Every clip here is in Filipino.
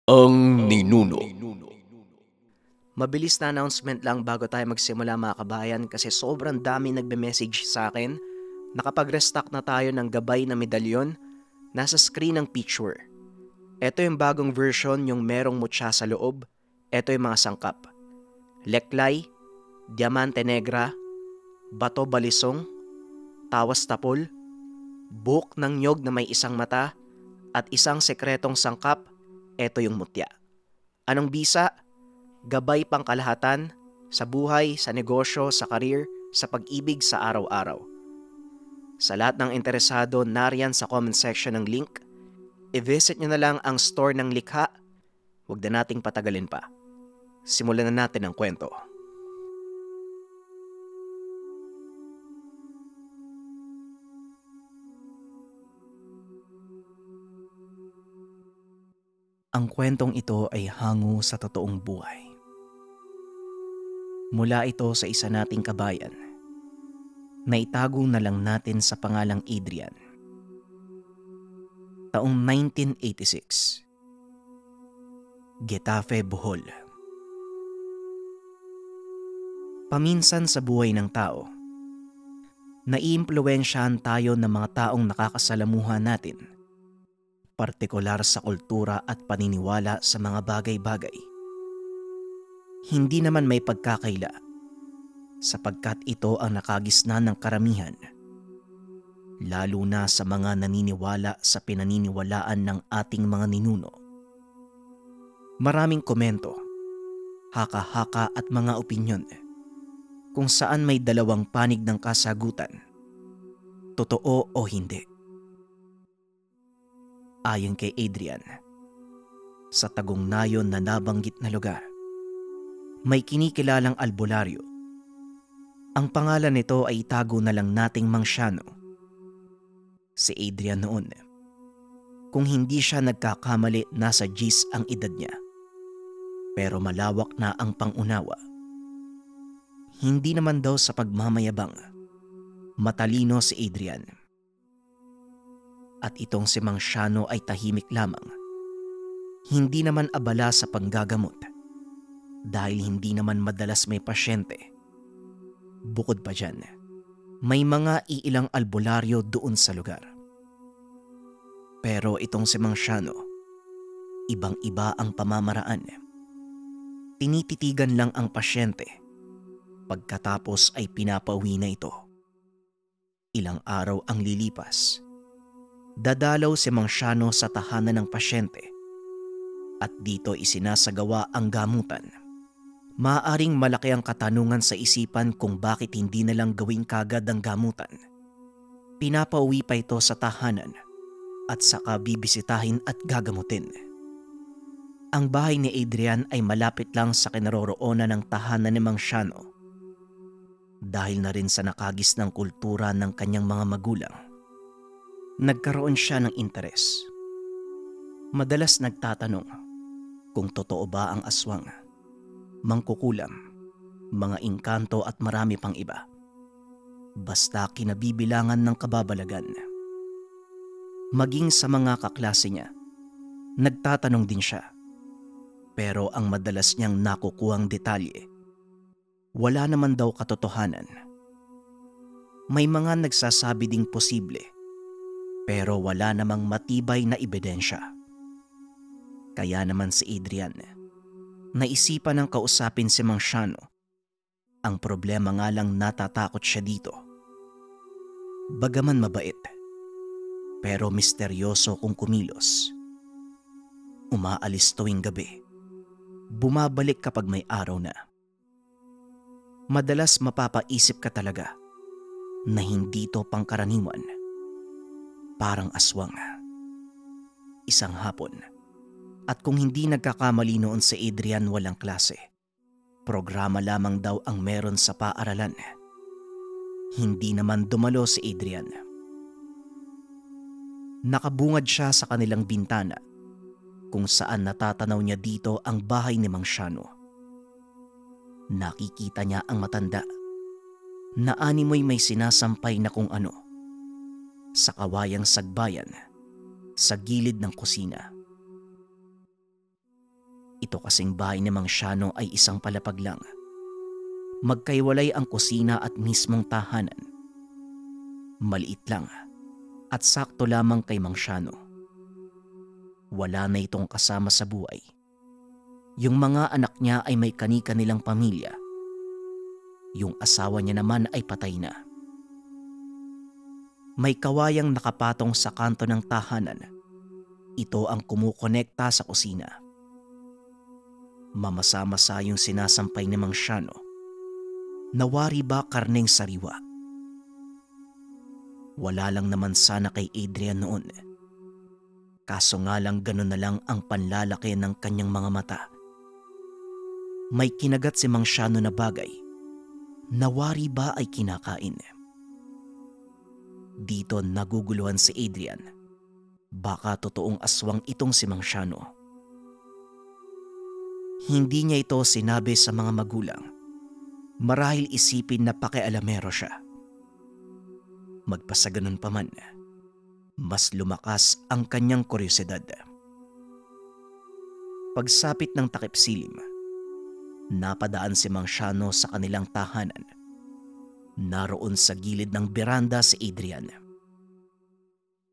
Ang ninuno. Mabilis na announcement lang bago tayo magsimula mga kabayan kasi sobrang dami nagbe-message sa akin. Nakapag-restock na tayo ng gabay na medalyon. Nasa screen ng picture. Ito yung bagong version yung merong mutya sa loob. Ito yung mga sangkap. Leklay, diamante negra, bato balisong, tawas tapol, buhok ng nyog na may isang mata, at isang sekretong sangkap. Ito yung mutya. Anong bisa? Gabay pang kalahatan sa buhay, sa negosyo, sa karir, sa pag-ibig sa araw-araw. Sa lahat ng interesado, nariyan sa comment section ng link. I-visit nyo na lang ang store ng likha. Huwag na nating patagalin pa. Simulan na natin ang kwento. Ang kwentong ito ay hango sa totoong buhay. Mula ito sa isa nating kabayan na itago na lang natin sa pangalang Adrian. Taong 1986. Getafe, Bohol. Paminsan sa buhay ng tao, naiimpluwensyahan tayo ng mga taong nakakasalamuha natin, partikular sa kultura at paniniwala sa mga bagay-bagay. Hindi naman may pagkakaila, sapagkat ito ang nakagisnan ng karamihan, lalo na sa mga naniniwala sa pinaniniwalaan ng ating mga ninuno. Maraming komento, haka-haka at mga opinyon kung saan may dalawang panig ng kasagutan, totoo o hindi. Ayon kay Adrian, sa tagong nayon na nabanggit na lugar, may kinikilalang albularyo. Ang pangalan nito ay itago na lang nating Mangsyano. Si Adrian noon, kung hindi siya nagkakamali, nasa G's ang edad niya. Pero malawak na ang pangunawa. Hindi naman daw sa pagmamayabang. Matalino si Adrian. At itong si Mangsyano ay tahimik lamang. Hindi naman abala sa panggagamot. Dahil hindi naman madalas may pasyente. Bukod pa dyan, may mga iilang albularyo doon sa lugar. Pero itong si Mangsyano, ibang-iba ang pamamaraan. Tinititigan lang ang pasyente. Pagkatapos ay pinapauwi na ito. Ilang araw ang lilipas. Dadalaw si Mangsyano sa tahanan ng pasyente. At dito isinasagawa ang gamutan. Maaaring malaki ang katanungan sa isipan kung bakit hindi na lang gawin kagad ang gamutan. Pinapauwi pa ito sa tahanan at saka bibisitahin at gagamutin. Ang bahay ni Adrian ay malapit lang sa kinaroroonan ng tahanan ni Mangsyano. Dahil na rin sa nakagis ng kultura ng kanyang mga magulang, nagkaroon siya ng interes. Madalas nagtatanong kung totoo ba ang aswang, mangkukulam, mga engkanto at marami pang iba. Basta kinabibilangan ng kababalagan. Maging sa mga kaklase niya, nagtatanong din siya. Pero ang madalas niyang nakukuhang detalye, wala naman daw katotohanan. May mga nagsasabi ding posible, pero wala namang matibay na ebidensya. Kaya naman si Adrian, naisipan ng kausapin si Mangsyano. Ang problema nga lang natatakot siya dito. Bagaman mabait, pero misteryoso kung kumilos. Umaalis tuwing gabi. Bumabalik kapag may araw na. Madalas mapapaisip ka talaga na hindi to pangkaraniwan. Parang aswang. Isang hapon. At kung hindi nagkakamali noon si Adrian, walang klase. Programa lamang daw ang meron sa paaralan. Hindi naman dumalo si Adrian. Nakabungad siya sa kanilang bintana kung saan natatanaw niya dito ang bahay ni Mangsyano. Nakikita niya ang matanda na animoy may sinasampay na kung ano sa kawayang sagbayan sa gilid ng kusina. Ito kasing bahay ni Mang Siano ay isang palapag lang. Magkaiwalay ang kusina at mismong tahanan. Maliit lang at sakto lamang kay Mang Siano. Wala na itong kasama sa buhay. Yung mga anak niya ay may kani-kanilang pamilya. Yung asawa niya naman ay patay na. May kawayang nakapatong sa kanto ng tahanan. Ito ang kumukonekta sa kusina. Mamasa-masa yung sinasampay ni Mang Siano. Nawari ba karneng sariwa? Wala lang naman sana kay Adrian noon. Kaso nga lang ganun na lang ang panlalaki ng kanyang mga mata. May kinagat si Mang Siano na bagay. Nawari ba ay kinakain? Dito naguguluhan si Adrian. Baka totoong aswang itong si Mang Siano. Hindi niya ito sinabi sa mga magulang. Marahil isipin na pakialamero siya. Magpasaganon pa man, mas lumakas ang kanyang kuryosidad. Pagsapit ng takip silim, napadaan si Mang Siano sa kanilang tahanan. Naroon sa gilid ng beranda si Adrian.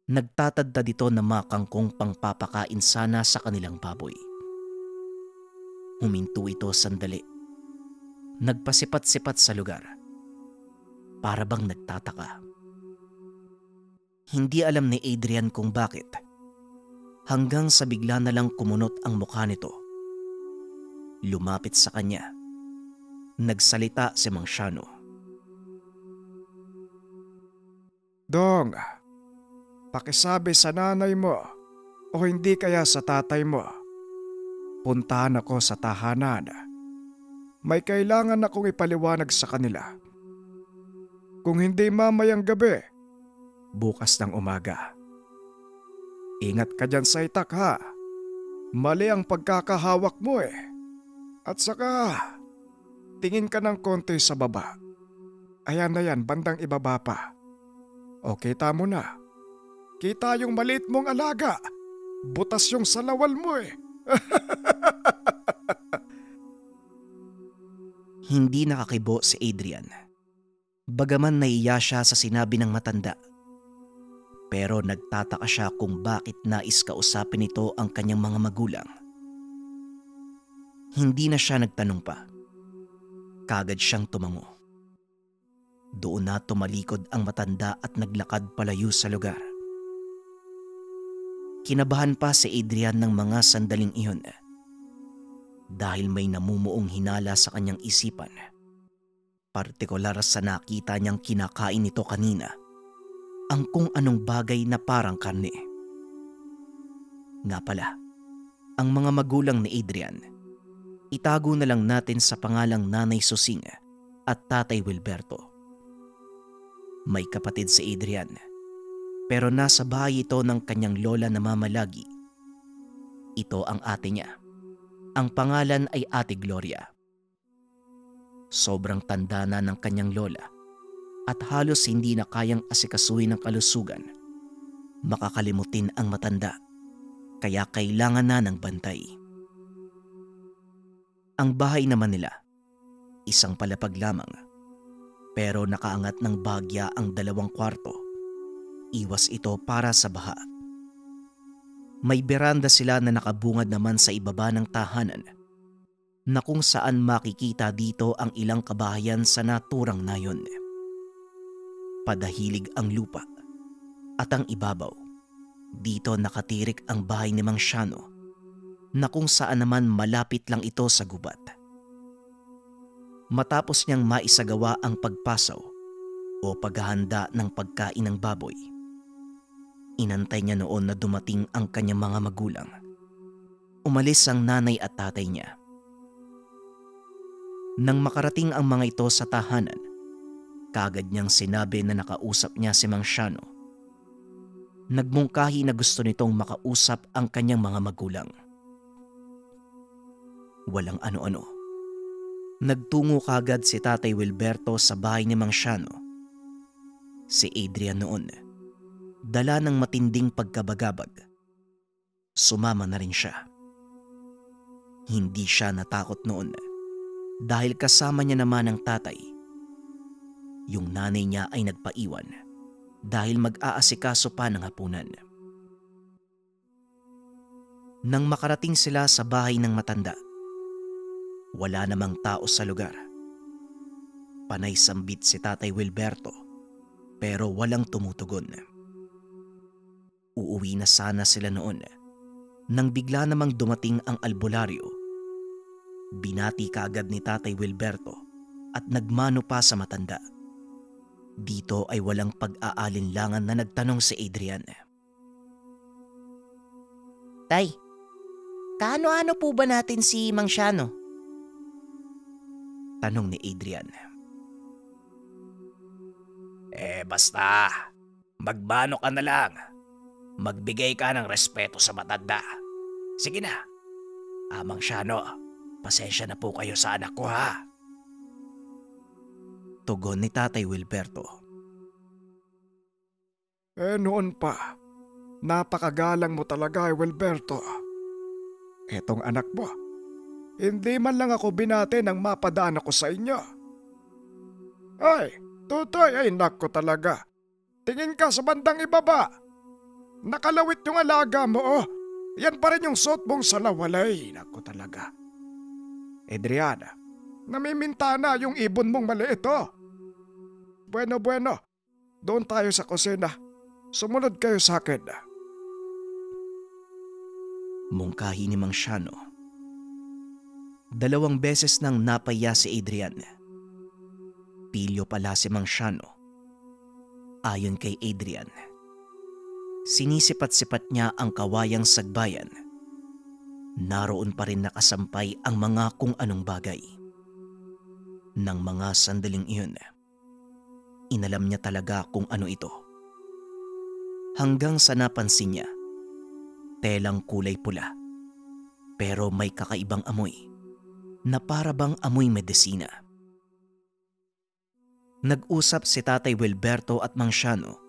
Nagtatadtad ito na makangkong pangpapakain sana sa kanilang baboy. Huminto ito sandali. Nagpasipat-sipat sa lugar. Para bang nagtataka. Hindi alam ni Adrian kung bakit. Hanggang sa bigla na lang kumunot ang mukha nito. Lumapit sa kanya. Nagsalita si Mang Siano. Dong, pakisabi sa nanay mo o hindi kaya sa tatay mo. Puntahan ako sa tahanan. May kailangan akong ipaliwanag sa kanila. Kung hindi mamayang gabi, bukas ng umaga. Ingat ka dyan sa itak ha. Mali ang pagkakahawak mo eh. At saka, tingin ka ng konti sa baba. Ayan na yan, bandang ibaba pa. O kita mo na. Kita yung maliit mong alaga. Butas yung salawal mo eh. Hindi nakakibo si Adrian. Bagaman naiya siya sa sinabi ng matanda. Pero nagtataka siya kung bakit nais kausapin nito ang kanyang mga magulang. Hindi na siya nagtanong pa. Kagad siyang tumango. Doon na tumalikod ang matanda at naglakad palayo sa lugar. Kinabahan pa si Adrian ng mga sandaling iyon. Dahil may namumuong hinala sa kanyang isipan. Partikular sa nakita niyang kinakain nito kanina. Ang kung anong bagay na parang karne. Nga pala, ang mga magulang ni Adrian, itago na lang natin sa pangalang Nanay Susing at Tatay Wilberto. May kapatid si Adrian, pero nasa bahay ito ng kanyang lola na mamalagi. Ito ang ate niya. Ang pangalan ay Ate Gloria. Sobrang tanda na ng kanyang lola at halos hindi na kayang asikasuhin ng kalusugan. Makakalimutin ang matanda, kaya kailangan na ng bantay. Ang bahay naman nila, isang palapag lamang, pero nakaangat ng bahagya ang 2 kwarto. Iwas ito para sa baha. May beranda sila na nakabungad naman sa ibaba ng tahanan, na kung saan makikita dito ang ilang kabahayan sa naturang nayon. Padahilig ang lupa at ang ibabaw. Dito nakatirik ang bahay ni Mang Siano, na kung saan naman malapit lang ito sa gubat. Matapos niyang maisagawa ang pagpasaw o paghahanda ng pagkain ng baboy, inantay niya noon na dumating ang kanyang mga magulang. Umalis ang nanay at tatay niya. Nang makarating ang mga ito sa tahanan, kagad niyang sinabi na nakausap niya si Mang Siano. Nagmungkahi na gusto nitong makausap ang kanyang mga magulang. Walang ano-ano. Nagtungo kagad si Tatay Wilberto sa bahay ni Mang Siano. Si Adrian noon, dala ng matinding pagkabagabag. Sumama na rin siya. Hindi siya natakot noon dahil kasama niya naman ang tatay. Yung nanay niya ay nagpaiwan dahil mag-aasikaso pa ng hapunan. Nang makarating sila sa bahay ng matanda, wala namang tao sa lugar. Panay sambit si Tatay Wilberto pero walang tumutugon. Uuwi na sana sila noon nang bigla namang dumating ang albularyo. Binati kaagad ni Tatay Wilberto at nagmano pa sa matanda. Dito ay walang pag-aalinlangan na nagtanong si Adrian. Tay, kaano-ano po ba natin si Mang Siano? Tanong ni Adrian. Basta, magbano ka na lang. Magbigay ka ng respeto sa matanda. Sige na. Mang Siano, pasensya na po kayo sa anak ko ha. Tugon ni Tatay Wilberto. Noon pa, napakagalang mo talaga, Wilberto. Etong anak mo, hindi man lang ako binate nang mapadaan ako sa inyo. Ay, Tutoy, ay nako talaga. Tingin ka sa bandang ibaba. Nakalawit yung alaga mo, oh. Yan pa rin yung suot mong salawalay. Nako talaga. Adriana, namiminta na yung ibon mong maliit, oh. Bueno. Doon tayo sa kusina. Sumunod kayo sa akin. Mungkahi ni Mang Siano. 2 beses nang napaya si Adrian. Pilyo pala si Mang Siano. Ayon kay Adrian, sinisipat-sipat niya ang kawayang sagbayan. Naroon pa rin nakasampay ang mga kung anong bagay. Nang mga sandaling iyon, inalam niya talaga kung ano ito. Hanggang sa napansin niya, telang kulay pula, pero may kakaibang amoy na para bang amoy medisina. Nag-usap si Tatay Wilberto at Mang Siano.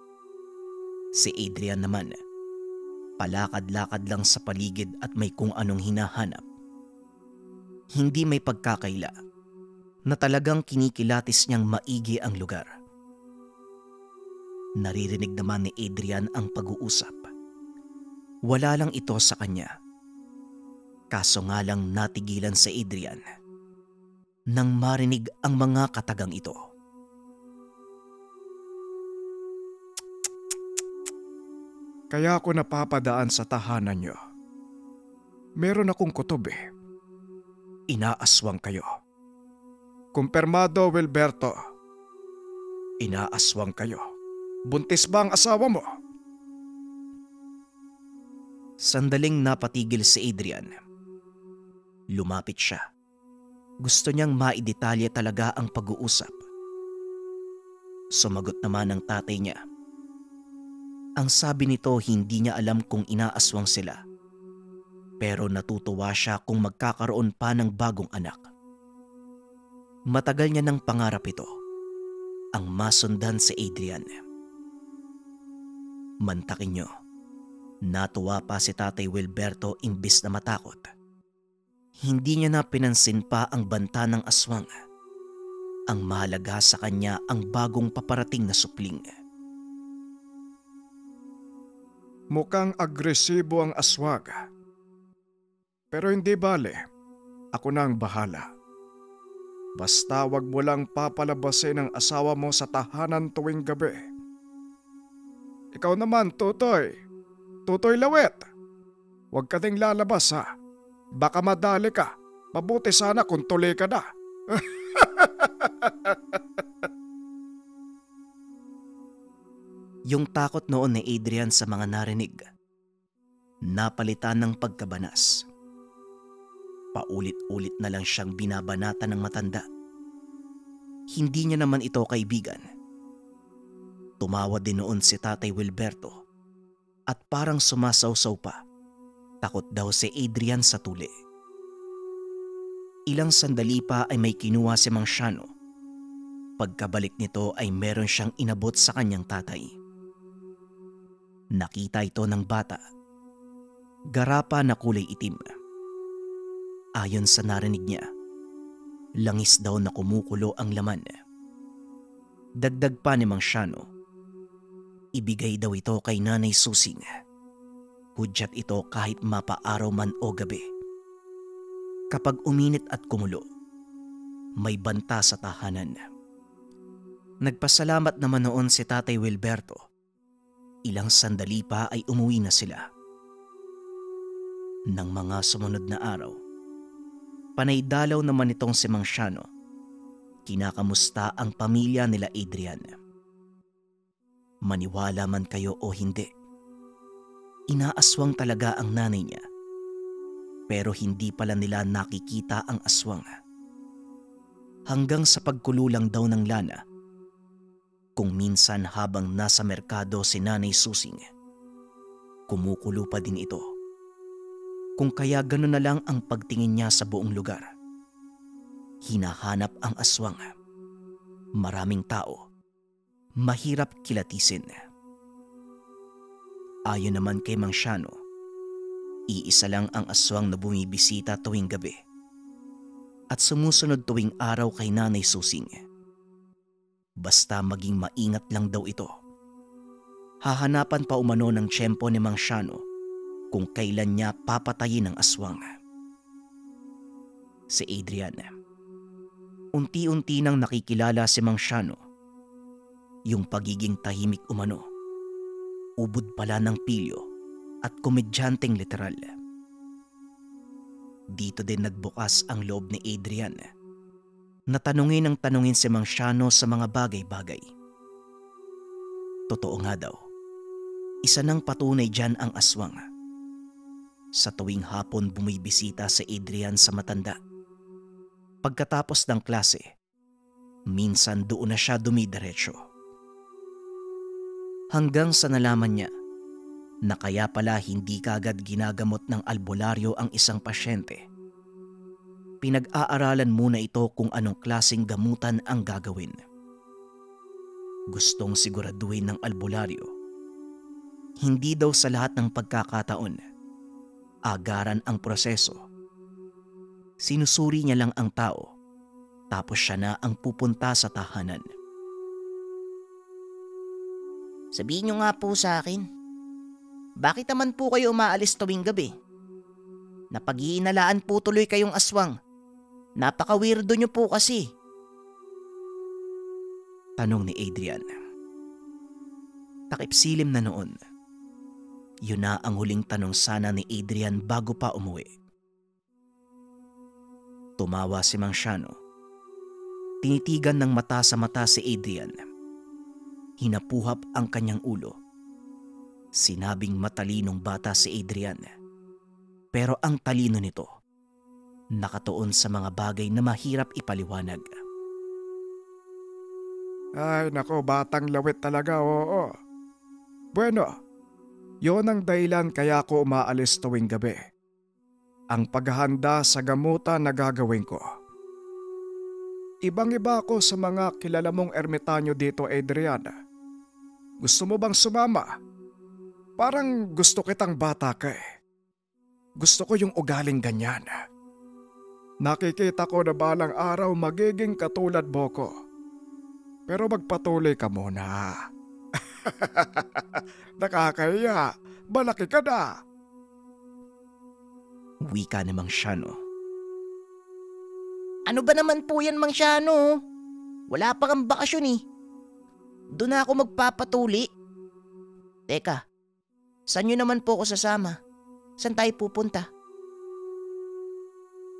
Si Adrian naman, palakad-lakad lang sa paligid at may kung anong hinahanap. Hindi may pagkakaila na talagang kinikilatis niyang maigi ang lugar. Naririnig naman ni Adrian ang pag-uusap. Wala lang ito sa kanya. Kaso nga lang natigilan si Adrian nang marinig ang mga katagang ito. Kaya ako napapadaan sa tahanan niyo. Meron akong kutob eh. Inaaswang kayo. Kumpirmado, Wilberto. Inaaswang kayo. Buntis ba ang asawa mo? Sandaling napatigil si Adrian. Lumapit siya. Gusto niyang maidetalye talaga ang pag-uusap. Sumagot naman ang tatay niya. Ang sabi nito, hindi niya alam kung inaaswang sila. Pero natutuwa siya kung magkakaroon pa ng bagong anak. Matagal niya ng pangarap ito, ang masundan si Adrian. Mantakin niyo, natuwa pa si Tatay Wilberto imbis na matakot. Hindi niya na pinansin pa ang banta ng aswang. Ang mahalaga sa kanya ang bagong paparating na supling. Mukhang agresibo ang aswag. Pero hindi bale, ako na ang bahala. Basta wag mo lang papalabasin ang asawa mo sa tahanan tuwing gabi. Ikaw naman, Tutoy. Tutoy Lawet. Huwag ka ding lalabas ha. Baka madali ka. Mabuti sana kung tuloy ka na. Yung takot noon ni Adrian sa mga narinig, napalitan ng pagkabanas. Paulit-ulit na lang siyang binabanata ng matanda. Hindi niya naman ito kaibigan. Tumawa din noon si Tatay Wilberto at parang sumasawsaw pa. Takot daw si Adrian sa tuli. Ilang sandali pa ay may kinuha si Mang Siano. Pagkabalik nito ay meron siyang inabot sa kanyang tatay. Nakita ito ng bata. Garapa na kulay itim. Ayon sa narinig niya, langis daw na kumukulo ang laman. Dagdag pa ni Mang Shano, ibigay daw ito kay Nanay Susing. Hudyat ito kahit mapaaraw man o gabi. Kapag uminit at kumulo, may banta sa tahanan. Nagpasalamat naman noon si Tatay Wilberto. Ilang sandali pa ay umuwi na sila. Nang mga sumunod na araw, panay dalaw naman itong si Mang Shano. Kinakamusta ang pamilya nila Adrian. Maniwala man kayo o hindi, inaaswang talaga ang nanay niya. Pero hindi pala nila nakikita ang aswang. Hanggang sa pagkululang daw ng lana, kung minsan habang nasa merkado si Nanay Susing, kumukulo pa din ito. Kung kaya gano'n na lang ang pagtingin niya sa buong lugar. Hinahanap ang aswang. Maraming tao. Mahirap kilatisin. Ayon naman kay Mang Shano, iisa lang ang aswang na bumibisita tuwing gabi at sumusunod tuwing araw kay Nanay Susing. Basta maging maingat lang daw ito. Hahanapan pa umano ng tiyempo ni Mang Shano kung kailan niya papatayin ang aswang. Si Adrian. Unti-unti nang nakikilala si Mang Shano. Yung pagiging tahimik umano, ubod pala ng pilyo at komedyanteng literal. Dito din nagbukas ang loob ni Adrian na tanungin ang tanungin si Mang Shano sa mga bagay-bagay. Totoo nga daw, isa ng patunay dyan ang aswang. Sa tuwing hapon bumibisita si Adrian sa matanda. Pagkatapos ng klase, minsan doon na siya dumidiretso. Hanggang sa nalaman niya na kaya pala hindi kaagad ginagamot ng albularyo ang isang pasyente. Pinag-aaralan muna ito kung anong klaseng gamutan ang gagawin. Gustong siguraduhin ng albularyo, hindi daw sa lahat ng pagkakataon agaran ang proseso. Sinusuri niya lang ang tao, tapos siya na ang pupunta sa tahanan. Sabihin niyo nga po sa akin, bakit naman po kayo umaalis tuwing gabi? Napag-iinalaan po tuloy kayong aswang. Napaka-weirdo niyo po kasi. Tanong ni Adrian. Takip silim na noon. Yun na ang huling tanong sana ni Adrian bago pa umuwi. Tumawa si Mang Shano. Tinitigan ng mata sa mata si Adrian. Hinapuhap ang kanyang ulo. Sinabing matalinong bata si Adrian. Pero ang talino nito, nakatuon sa mga bagay na mahirap ipaliwanag. Ay nako, batang lawit talaga, oo. Bueno, yon ang dahilan kaya ako umaalis tuwing gabi. Ang paghahanda sa gamutan na gagawin ko. Ibang-iba ako sa mga kilala mong ermitanyo dito, Adrian. Gusto mo bang sumama? Parang gusto kitang bata ka eh. Gusto ko yung ugaling ganyan. Nakikita ko na balang araw magiging katulad mo ko. Pero magpatuloy ka muna. Nakakahiya. Malaki ka na. Wika ni Mang Shano. Ano ba naman po yan, Mang Shano? Wala pa kang bakasyon eh. Doon na ako magpapatuli. Teka, saan nyo naman po ako sasama? Saan tayo pupunta?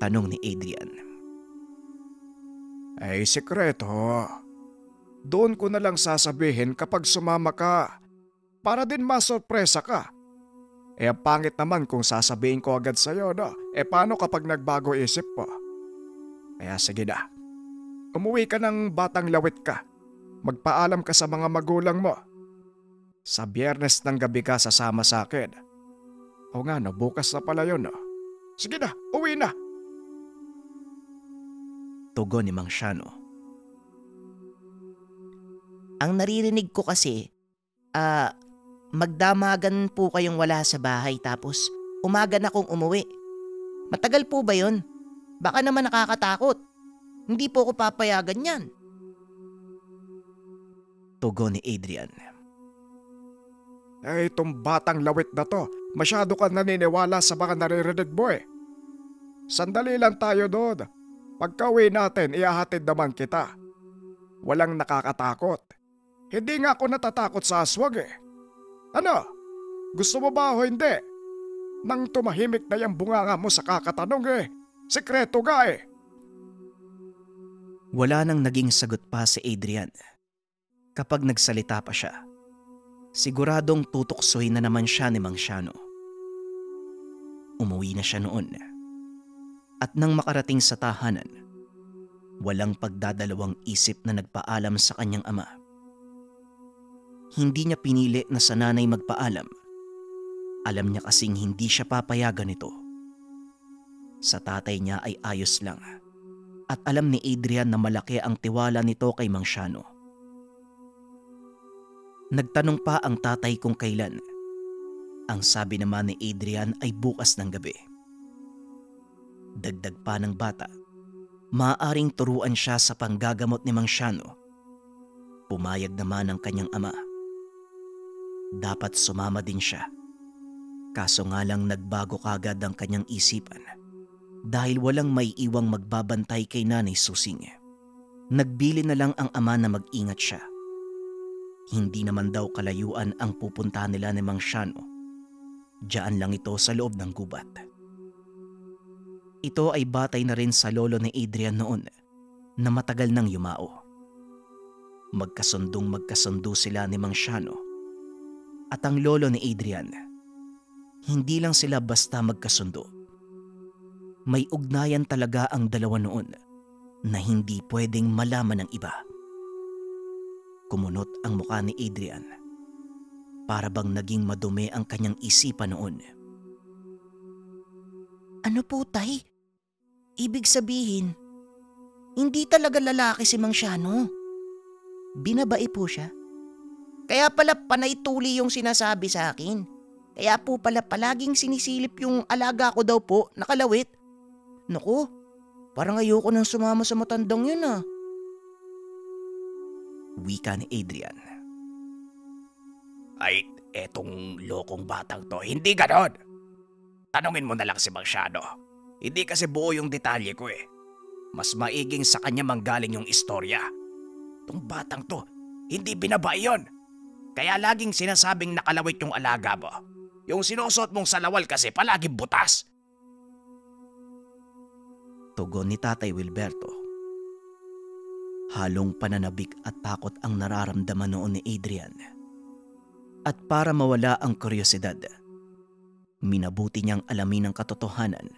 Tanong ni Adrian. Ay, sikreto. Doon ko na lang sasabihin kapag sumama ka para din masorpresa ka. Eh, ang pangit naman kung sasabihin ko agad sa'yo, no? Eh, paano kapag nagbago isip mo? Kaya sige na. Umuwi ka ng batang lawit ka. Magpaalam ka sa mga magulang mo. Sa Biyernes ng gabi ka sasama sa akin. O nga no, bukas na pala yun, no? Sige na, uwi na. Tugon ni Mang Shano. Ang naririnig ko kasi, magdamagan po kayong wala sa bahay tapos umaga na kong umuwi. Matagal po ba yun? Baka naman nakakatakot. Hindi po ako papayagan yan. Tugon ni Adrian. Itong batang lawit na to, masyado ka naniniwala sa mga naririnig mo eh. Sandali lang tayo doon. Pagka-uwi natin, ihahatid naman kita. Walang nakakatakot. Hindi nga ako natatakot sa aswang eh. Ano? Gusto mo ba o hindi? Nang tumahimik na yung bunganga mo sa kakatanong eh. Sekreto ga eh. Wala nang naging sagot pa si Adrian. Kapag nagsalita pa siya, siguradong tutuksohin na naman siya ni Mang Shano. Umuwi na siya noon. At nang makarating sa tahanan, walang pagdadalawang isip na nagpaalam sa kanyang ama. Hindi niya pinili na sa nanay magpaalam. Alam niya kasing hindi siya papayagan nito. Sa tatay niya ay ayos lang. At alam ni Adrian na malaki ang tiwala nito kay Mang Shano. Nagtanong pa ang tatay kung kailan. Ang sabi naman ni Adrian ay bukas ng gabi. Dagdag pa ng bata, maaaring turuan siya sa panggagamot ni Mang Shano. Pumayag naman ang kanyang ama. Dapat sumama din siya. Kaso nga lang nagbago kagad ang kanyang isipan dahil walang may iwang magbabantay kay Nanay Susing. Nagbili na lang ang ama na mag-ingat siya. Hindi naman daw kalayuan ang pupuntahan nila ni Mang Shano. Diyan lang ito sa loob ng gubat. Ito ay batay na rin sa lolo ni Adrian noon na matagal nang yumao. Magkasundo sila ni Mang Shano. At ang lolo ni Adrian, hindi lang sila basta magkasundo. May ugnayan talaga ang dalawa noon na hindi pwedeng malaman ng iba. Kumunot ang mukha ni Adrian. Para bang naging madumi ang kanyang isipan noon. Ano po, tay? Ibig sabihin, hindi talaga lalaki si Mang Shano. Binabae po siya. Kaya pala panay tuli yung sinasabi sa akin. Kaya po pala palaging sinisilip yung alaga ko daw po, nakalawit. Naku, parang ayoko nang sumama sa matandang yun ah. Wika ni Adrian. Ay, etong lokong batang to, hindi ganon. Tanungin mo na lang si Mang Shano. Hindi kasi buo yung detalye ko eh. Mas maiging sa kanya manggaling yung istorya. Tong batang to, hindi binabae yun. Kaya laging sinasabing nakalawit yung alaga mo. Yung sinusuot mong salawal kasi palaging butas. Tugon ni Tatay Wilberto. Halong pananabik at takot ang nararamdaman noon ni Adrian. At para mawala ang kuryosidad, minabuti niyang alamin ang katotohanan.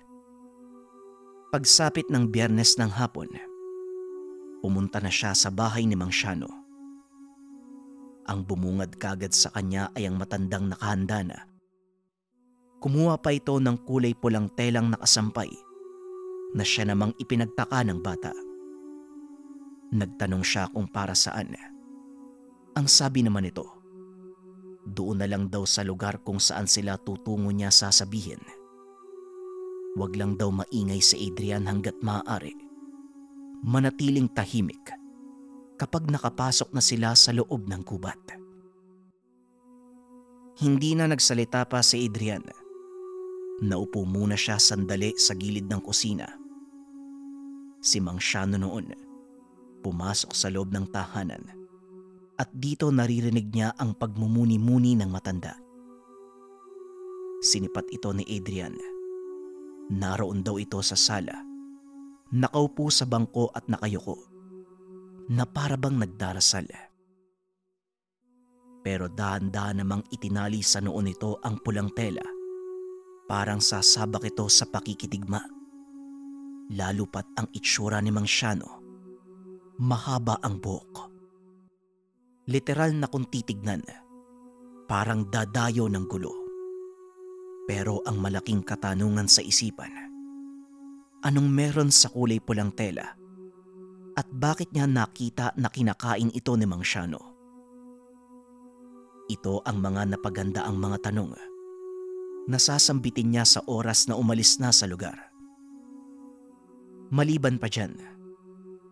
Pagsapit ng Biyernes ng hapon, pumunta na siya sa bahay ni Mang Shano. Ang bumungad kagad sa kanya ay ang matandang nakahanda na. Kumuha pa ito ng kulay pulang telang nakasampay na siya namang ipinagtaka ng bata. Nagtanong siya kung para saan. Ang sabi naman nito, doon na lang daw sa lugar kung saan sila tutungo niya sasabihin. Wag lang daw maingay si Adrian hanggat maaari. Manatiling tahimik kapag nakapasok na sila sa loob ng gubat. Hindi na nagsalita pa si Adrian. Naupo muna siya sandali sa gilid ng kusina. Si Mang Shano noon, pumasok sa loob ng tahanan at dito naririnig niya ang pagmumuni-muni ng matanda. Sinipat ito ni Adrian. Naroon daw ito sa sala. Nakaupo sa bangko at nakayuko na para bang nagdarasal. Pero dahan-dahan namang itinali sa noo nito ang pulang tela. Parang sasabak ito sa pakikitigma. Lalo pat ang itsura ni Mang Shano. Mahaba ang buhok. Literal na kung titignan, parang dadayo ng gulo. Pero ang malaking katanungan sa isipan, anong meron sa kulay pulang tela? At bakit niya nakita na kinakain ito ni Mang Shano? Ito ang mga napagandaang mga tanong nasasambitin niya sa oras na umalis na sa lugar. Maliban pa dyan,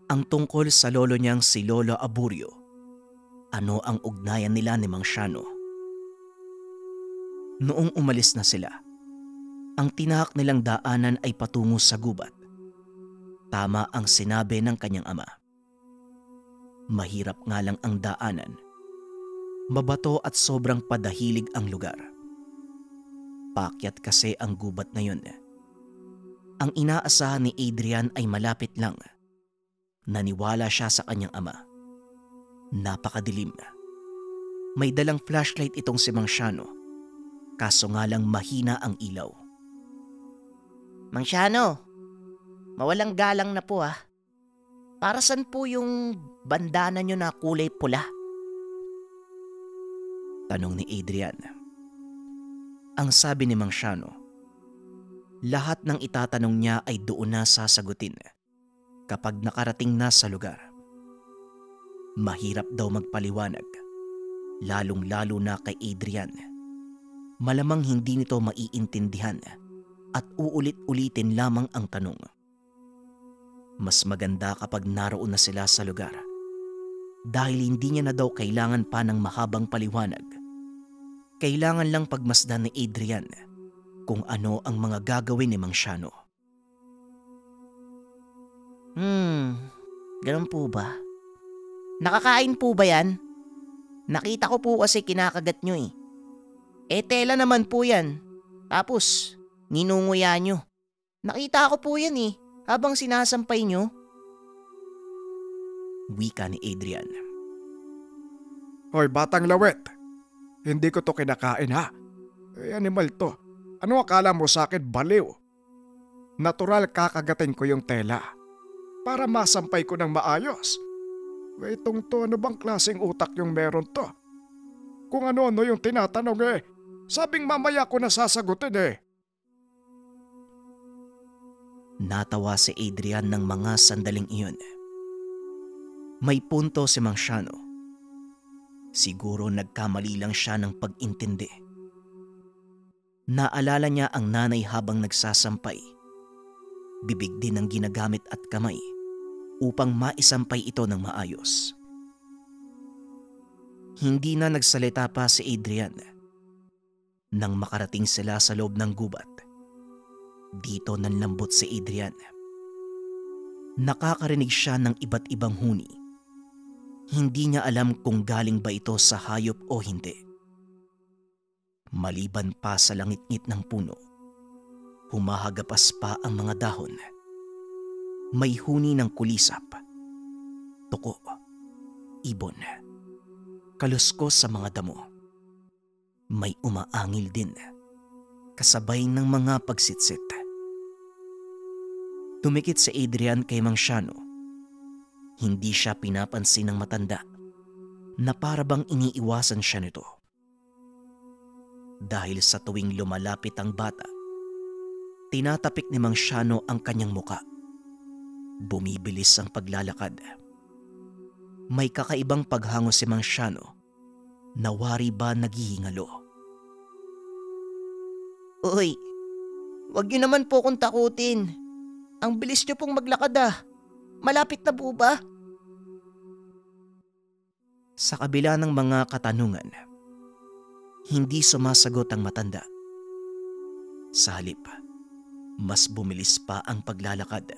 ang tungkol sa lolo niyang si Lolo Aburio, ano ang ugnayan nila ni Mang Shano? Noong umalis na sila, ang tinahak nilang daanan ay patungo sa gubat. Tama ang sinabi ng kanyang ama. Mahirap nga lang ang daanan. Mabato at sobrang padahilig ang lugar. Paakyat kasi ang gubat na yun. Ang inaasahan ni Adrian ay malapit lang. Naniwala siya sa kanyang ama. Napakadilim. May dalang flashlight itong si Mang Shano. Kaso nga lang mahina ang ilaw. Mang Shano, mawalang galang na po ah. Para saan po yung bandana nyo na kulay pula? Tanong ni Adrian. Ang sabi ni Mang Shano, lahat ng itatanong niya ay doon na sasagutin kapag nakarating na sa lugar. Mahirap daw magpaliwanag, lalong-lalo na kay Adrian. Malamang hindi nito maiintindihan at uulit-ulitin lamang ang tanong. Mas maganda kapag naroon na sila sa lugar dahil hindi niya na daw kailangan pa ng mahabang paliwanag. Kailangan lang pagmasdan ni Adrian kung ano ang mga gagawin ni Mang Shano. Ganun po ba? Nakakain po ba yan? Nakita ko po kasi kinakagat nyo eh. Tela naman po yan. Tapos, ninunguya nyo. Nakita ko po yan eh, habang sinasampay nyo. Wika ni Adrian. Hoy, batang lawet. Hindi ko to kinakain ha. Animal to. Ano akala mo sa akin, baliw? Natural kakagatin ko yung tela para masampay ko ng maayos. Itong to, ano bang klaseng utak yung meron to? Kung ano-ano yung tinatanong sabing mamaya ko na sasagutin Natawa si Adrian ng mga sandaling iyon. May punto si Mang Shano. Siguro nagkamali lang siya ng pag-intindi. Naalala niya ang nanay habang nagsasampay. Bibig din ang ginagamit at kamay upang maisampay ito ng maayos. Hindi na nagsalita pa si Adrian. Nang makarating sila sa loob ng gubat, dito nanlambot si Adrian. Nakakarinig siya ng iba't ibang huni. Hindi niya alam kung galing ba ito sa hayop o hindi. Maliban pa sa langit-ngit ng puno, humahagapas pa ang mga dahon. May huni ng kulisap, tuko, ibon, kaluskos sa mga damo. May umaangil din, kasabay ng mga pagsitsit. Tumikit si Adrian kay Mang Shano. Hindi siya pinapansin ng matanda na parabang iniiwasan siya nito. Dahil sa tuwing lumalapit ang bata, tinatapik ni Mang Shano ang kanyang muka. Bumibilis ang paglalakad. May kakaibang paghango si Mang Shano na wari ba naghihingalo. Uy, wag niyo naman po kong takutin. Ang bilis niyo pong maglakad ah. Malapit na po ba? Sa kabila ng mga katanungan, hindi sumasagot ang matanda. Sa halip, mas bumilis pa ang paglalakad.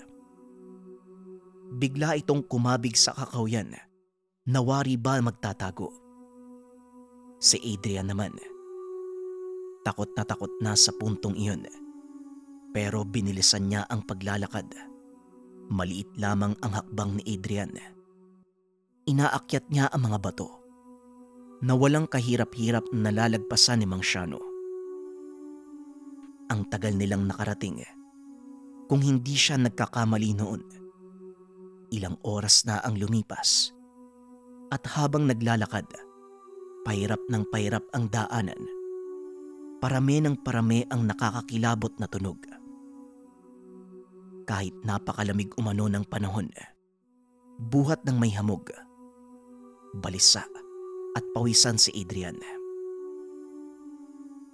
Bigla itong kumabig sa kakawyan na wari ba magtatago. Si Adrian naman, takot na sa puntong iyon, pero binilisan niya ang paglalakad. Maliit lamang ang hakbang ni Adrian. Inaakyat niya ang mga bato na walang kahirap-hirap na nalalagpasan ni Mang Shano. Ang tagal nilang nakarating. Kung hindi siya nagkakamali noon, ilang oras na ang lumipas. At habang naglalakad, pahirap ng pahirap ang daanan. Parami ng parami ang nakakakilabot na tunog. Kahit napakalamig umano ng panahon, buhat ng may hamog, balisa at pawisan si Adrian.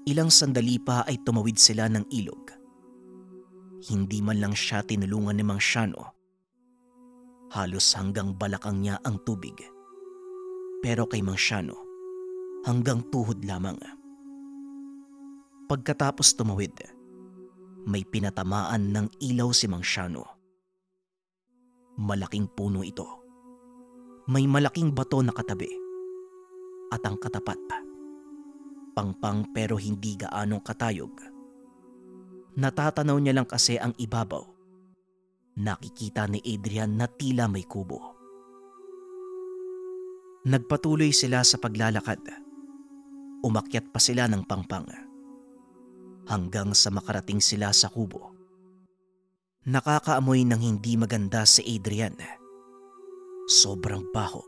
Ilang sandali pa ay tumawid sila ng ilog. Hindi man lang siya tinulungan ni Mang Shano. Halos hanggang balakang niya ang tubig. Pero kay Mang Shano, hanggang tuhod lamang. Pagkatapos tumawid, may pinatamaan ng ilaw si Mang Shano. Malaking puno ito. May malaking bato na katabi. At ang katapat, pangpang pero hindi gaanong katayog. Natatanaw niya lang kasi ang ibabaw. Nakikita ni Adrian na tila may kubo. Nagpatuloy sila sa paglalakad. Umakyat pa sila ng pangpang. Hanggang sa makarating sila sa kubo. Nakakaamoy ng hindi maganda si Adrian. Sobrang baho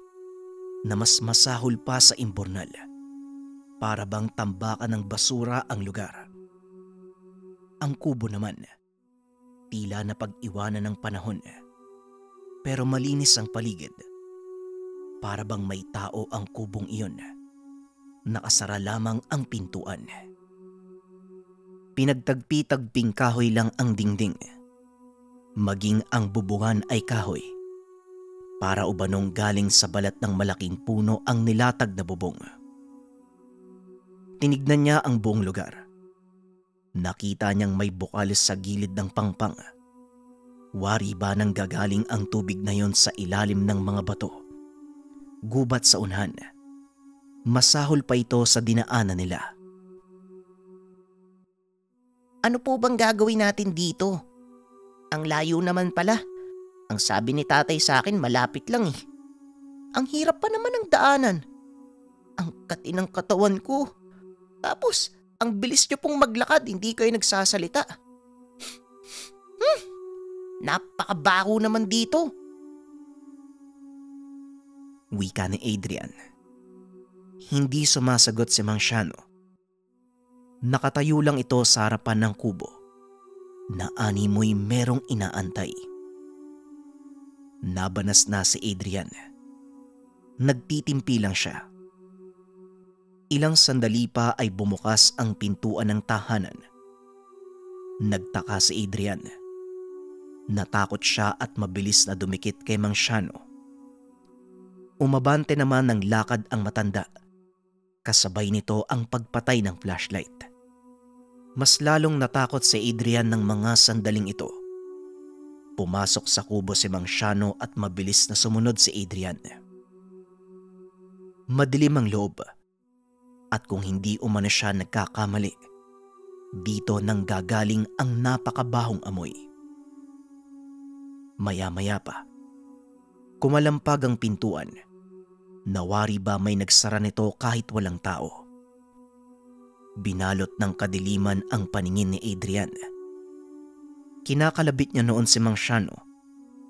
na mas masahol pa sa imburnal. Para bang tambakan ng basura ang lugar. Ang kubo naman, tila na pag-iwanan ng panahon. Pero malinis ang paligid. Para bang may tao ang kubong iyon. Nakasara lamang ang pintuan. Pinagtagpi-tagping kahoy lang ang dingding. Maging ang bubungan ay kahoy. Para ubanong galing sa balat ng malaking puno ang nilatag na bubong. Tinignan niya ang buong lugar. Nakita niyang may bukal sa gilid ng pangpang. Wari ba nang gagaling ang tubig na yon sa ilalim ng mga bato? Gubat sa unhan. Masahol pa ito sa dinaanan nila. Ano po bang gagawin natin dito? Ang layo naman pala. Ang sabi ni tatay sa akin malapit lang eh. Ang hirap pa naman ng daanan. Ang kati ng katawan ko. Tapos, ang bilis niyo pong maglakad, hindi kayo nagsasalita. Napakabaho naman dito. Wika ni Adrian. Hindi sumasagot si Mang Shano. Nakatayo lang ito sa harapan ng kubo na animoy merong inaantay. Nabanas na si Adrian. Nagtitimpi lang siya. Ilang sandali pa ay bumukas ang pintuan ng tahanan. Nagtaka si Adrian. Natakot siya at mabilis na dumikit kay Mang Shano. Umabante naman ng lakad ang matanda. Kasabay nito ang pagpatay ng flashlight. Mas lalong natakot si Adrian ng mga sandaling ito. Pumasok sa kubo si Mang Shano at mabilis na sumunod si Adrian. Madilim ang loob. At kung hindi umano siya nagkakamali, dito nang gagaling ang napakabahong amoy. Maya-maya pa, kumalampag ang pintuan. Nawari ba may nagsara nito kahit walang tao? Binalot ng kadiliman ang paningin ni Adrian. Kinakalabit niya noon si Mang Shano,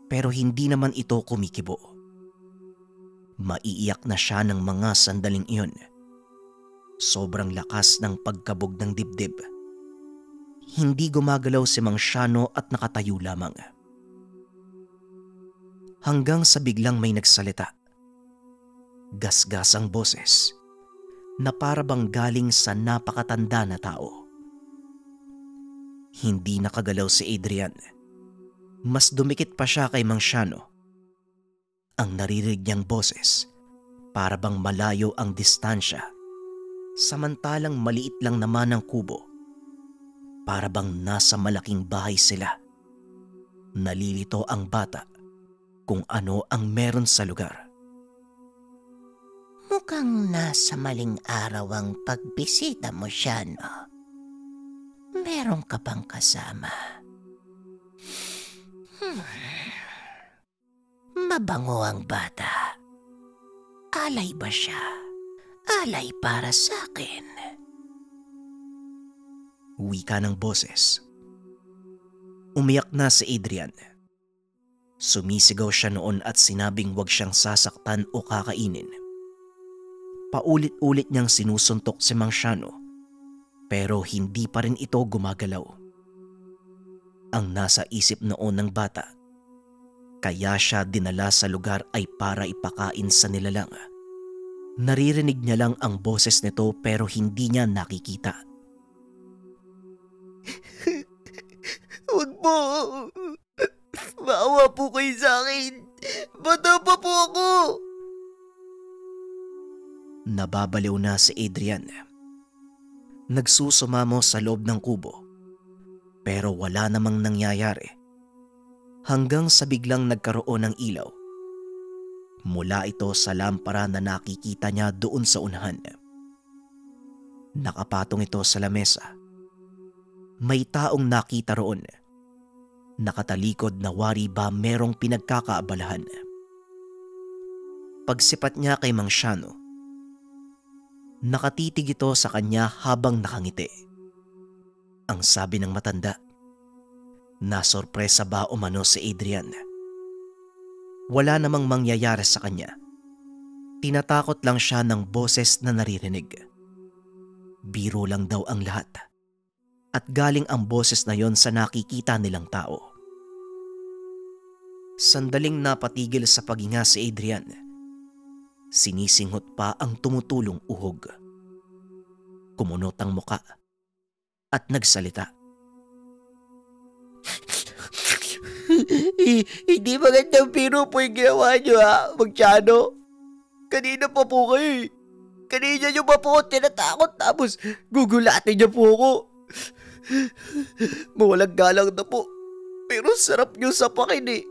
pero hindi naman ito kumikibo. Maiiyak na siya ng mga sandaling iyon. Sobrang lakas ng pagkabog ng dibdib. Hindi gumagalaw si Mang Shano at nakatayo lamang. Hanggang sa biglang may nagsalita. Gasgas ang boses na para bang galing sa napakatanda na tao. Hindi nakagalaw si Adrian. Mas dumikit pa siya kay Mang Shano. Ang naririnig niyang boses para bang malayo ang distansya. Samantalang maliit lang naman ang kubo. Para bang nasa malaking bahay sila. Nalilito ang bata kung ano ang meron sa lugar. Mukhang nasa maling araw ang pagbisita mo, Shano. Meron ka bang kasama? Mabango ang bata. Alay ba siya? Alay para sa akin. Wika ng boses. Umiyak na si Adrian. Sumisigaw siya noon at sinabing huwag siyang sasaktan o kakainin. Paulit-ulit niyang sinusuntok si Mang Shano, pero hindi pa rin ito gumagalaw. Ang nasa isip noon ng bata, kaya siya dinala sa lugar ay para ipakain sa nilalang. Naririnig niya lang ang boses nito pero hindi niya nakikita. Huwag po. Maawa po kayo sa akin. Bata pa po ako. Nababaliw na si Adrian. Nagsusumamo sa loob ng kubo pero wala namang nangyayari hanggang sa biglang nagkaroon ng ilaw. Mula ito sa lampara na nakikita niya doon sa unahan. Nakapatong ito sa lamesa. May taong nakita roon. Nakatalikod na wari ba merong pinagkakaabalahan. Pagsipat niya kay Mang Shano, nakatitig ito sa kanya habang nakangiti. Ang sabi ng matanda, nasorpresa ba umano si Adrian? Wala namang mangyayari sa kanya. Tinatakot lang siya ng boses na naririnig. Biro lang daw ang lahat. At galing ang boses na yon sa nakikita nilang tao. Sandaling napatigil sa paghinga si Adrian. Sinisinghot pa ang tumutulong uhog. Kumunot ang muka at nagsalita. Hindi magandang biro po yung ginawa niyo, ha, Mang Shano. Kanina pa po kayo. Kanina niyo pa po tinatakot tapos gugulatin niyo po ako. Mawalang galang na po. Pero sarap niyo sa pakin eh.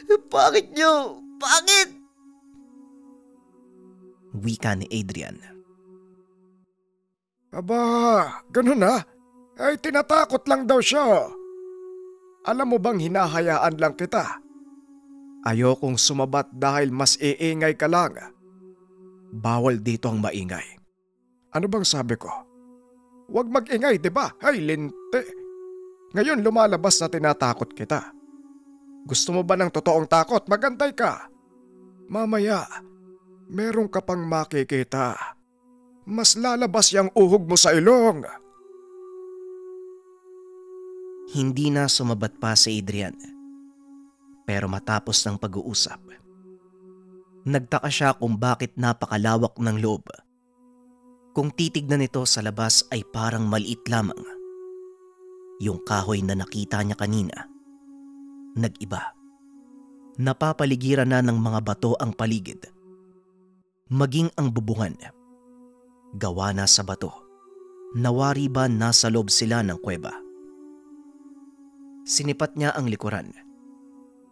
Bakit niyo? Bakit? Wika ni Adrian. Aba, ganun na. Ay, tinatakot lang daw siya. Alam mo bang hinahayaan lang kita? Ayokong sumabat dahil mas iingay ka lang. Bawal dito ang maingay. Ano bang sabi ko? Huwag mag-ingay, di ba? Ay, linte. Ngayon lumalabas na tinatakot kita. Gusto mo ba ng totoong takot? Magantay ka. Mamaya, meron ka pang makikita. Mas lalabas yung uhog mo sa ilong. Hindi na sumabat pa si Adrian. Pero matapos ng pag-uusap, nagtaka siya kung bakit napakalawak ng loob. Kung titignan ito sa labas ay parang maliit lamang. Yung kahoy na nakita niya kanina, nag-iba. Napapaligiran na ng mga bato ang paligid. Maging ang bubungan, gawa na sa bato. Nawari ba nasa loob sila ng kuweba? Sinipat niya ang likuran.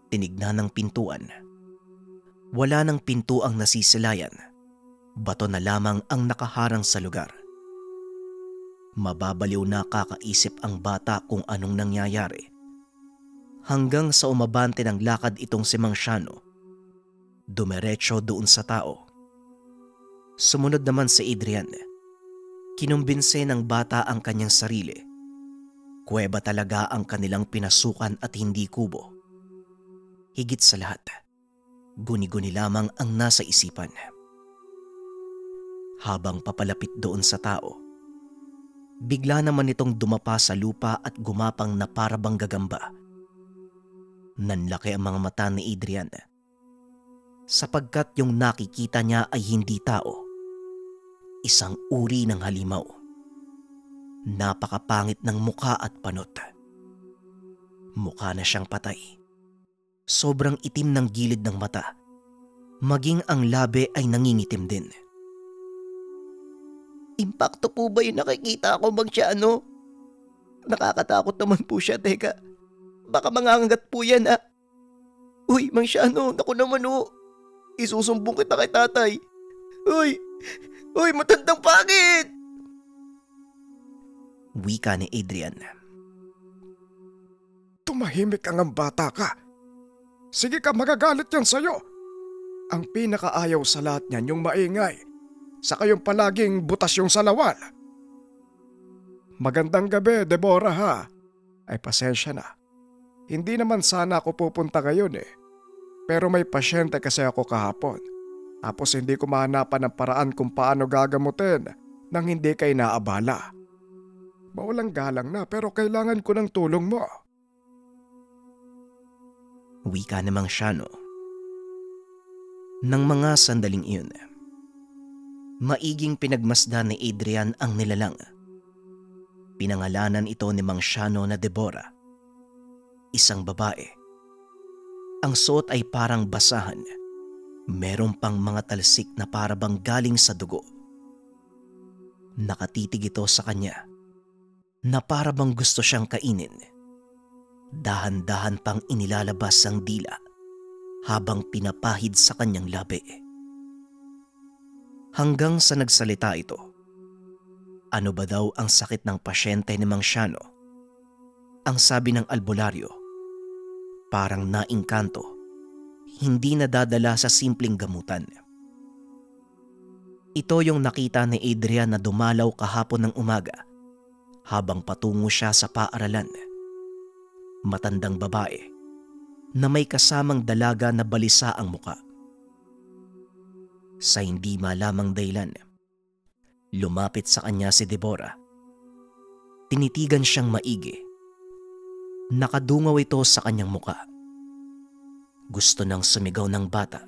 Tinignan ng pintuan. Wala ng pinto ang nasisilayan. Bato na lamang ang nakaharang sa lugar. Mababaliw na kakaisip ang bata kung anong nangyayari. Hanggang sa umabante ng lakad itong si Mang Shano. Dumiretso doon sa tao. Sumunod naman si Adrian. Kinumbinse ng bata ang kanyang sarili. Kuweba talaga ang kanilang pinasukan at hindi kubo. Higit sa lahat, guni-guni lamang ang nasa isipan. Habang papalapit doon sa tao, bigla naman itong dumapa sa lupa at gumapang na para bang gagamba. Nanlaki ang mga mata ni Adrian sapagkat yung nakikita niya ay hindi tao. Isang uri ng halimaw. Napakapangit ng mukha at panot. Mukha na siyang patay. Sobrang itim ng gilid ng mata. Maging ang labi ay nangingitim din. Impakto po ba yung nakikita ko, Mang Shano? Nakakatakot naman po siya, teka. Baka mangangagat po yan, ha? Uy, Mang Shano, naku naman o. Isusumbong kita kay tatay. Uy, matandang pangit! Wika ni Adrian. Tumahimik ka ng bata ka. Sige ka, magagalit yan sa'yo. Ang pinakaayaw sa lahat niyan yung maingay. Saka yung palaging butas yung salawal. Magandang gabi, Deborah ha. Ay pasensya na. Hindi naman sana ako pupunta ngayon eh. Pero may pasyente kasi ako kahapon. Tapos hindi ko mahanapan ng paraan kung paano gagamutin nang hindi kayo naabala. Mawalang galang na pero kailangan ko ng tulong mo. Wika ni Mang Shano. Nang mga sandaling iyon, maiging pinagmasdan ni Adrian ang nilalang. Pinangalanan ito ni Mang Shano na Deborah. isang babae. Ang suot ay parang basahan. Meron pang mga talsik na parabang galing sa dugo. Nakatitig ito sa kanya na parabang gusto siyang kainin. Dahan-dahan pang inilalabas ang dila habang pinapahid sa kanyang labi. Hanggang sa nagsalita ito. Ano ba daw ang sakit ng pasyente ni Mang Shano? Ang sabi ng albularyo, parang naingkanto, hindi nadadala sa simpleng gamutan. Ito yung nakita ni Adrian na dumalaw kahapon ng umaga habang patungo siya sa paaralan. Matandang babae na may kasamang dalaga na balisa ang muka. Sa hindi malamang dahilan, lumapit sa kanya si Deborah. Tinitigan siyang maigi. Nakadungaw ito sa kanyang muka. Gusto nang sumigaw ng bata,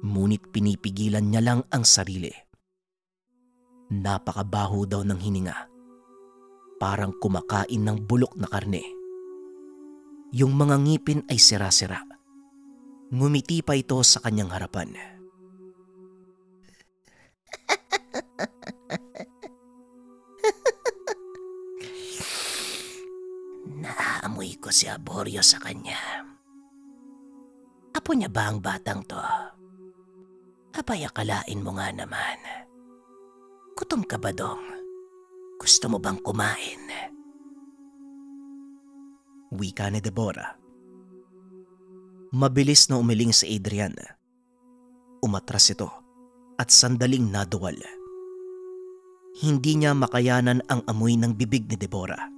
ngunit pinipigilan niya lang ang sarili. Napakabaho daw ng hininga, parang kumakain ng bulok na karne. Yung mga ngipin ay sira-sira. Ngumiti pa ito sa kanyang harapan. Naamoy ko si Arborio sa kanya. Apo niya ba ang batang to? Abay, akalain mo nga naman. Gutom ka ba, Dong? Gusto mo bang kumain? Wika ni Deborah. Mabilis na umiling si Adrian. Umatras ito at sandaling naduwal. Hindi niya makayanan ang amoy ng bibig ni Deborah.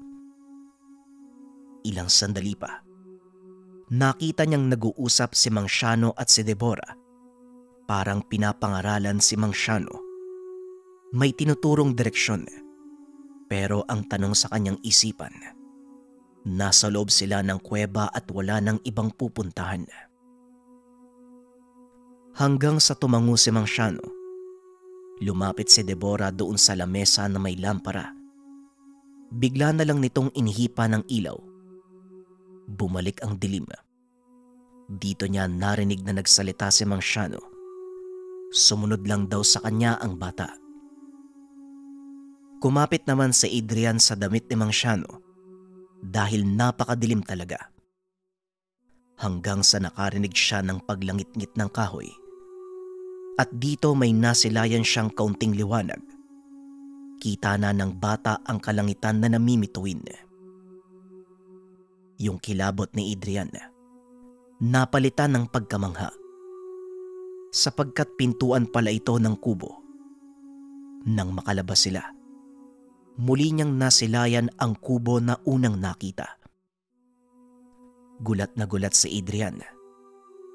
Ilang sandali pa, nakita niyang nag-uusap si Mang Shano at si Deborah. Parang pinapangaralan si Mang Shano. May tinuturong direksyon, pero ang tanong sa kanyang isipan, nasa loob sila ng kuweba at wala ng ibang pupuntahan. Hanggang sa tumango si Mang Shano, lumapit si Deborah doon sa lamesa na may lampara. Bigla na lang nitong inihipa ng ilaw. Bumalik ang dilim. Dito niya narinig na nagsalita si Mang Shano. Sumunod lang daw sa kanya ang bata. Kumapit naman si Adrian sa damit ni Mang Shano dahil napakadilim talaga. Hanggang sa nakarinig siya ng paglangit-ngit ng kahoy. At dito may nasilayan siyang kaunting liwanag. Kita na ng bata ang kalangitan na namimituin. Yung kilabot ni Adrian, napalitan ng pagkamangha. Sapagkat pintuan pala ito ng kubo. Nang makalabas sila, muli niyang nasilayan ang kubo na unang nakita. Gulat na gulat si Adrian.